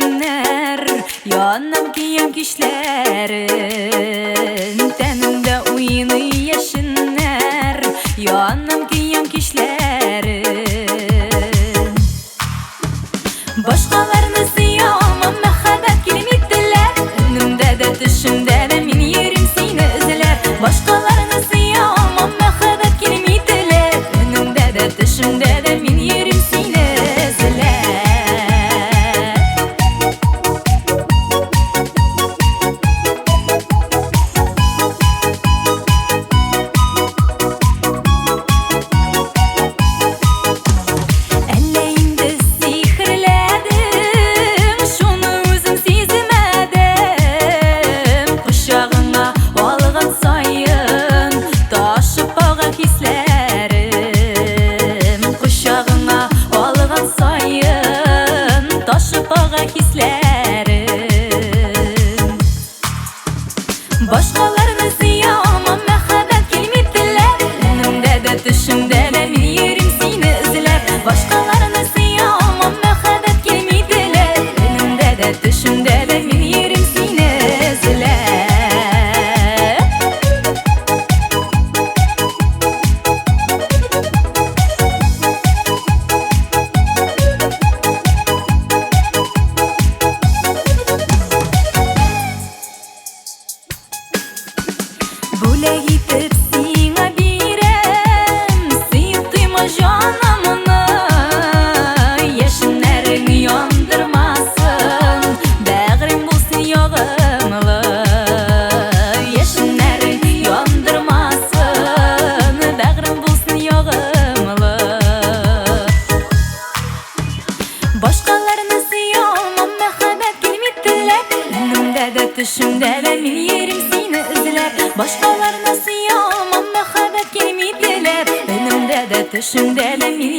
yaşınlar yanam kiyem kişlerin tenimde uyunu yaşınlar yanam kiyem kişlerin başkalarını siyamam mehabbet kelimetiler önümde de düşümde de min yerim seni izler başkalarını siyamam mehabbet kelimetiler önümde de düşümde de min yerim seni izler. Başkalarını siyamam mehabbet kelimetiler önümde de düşümde de min yerim seni izler başkalarını siyamam mehabbet kelimetiler önümde de düşümde de min yerim seni izler. Bule gitip sina birem Sıyıtıyma canımını Yaşınlarını yandırmasın Bağrım bulsun yağımlı Yaşınlarını yandırmasın Bağrım bulsun yağımlı Başkalarını siyamam mehabbet kelimetiler önümde de düşümde de min yerim seni izler başkalarına siyamam mehabbet kelimetiler önümde de düşümde de min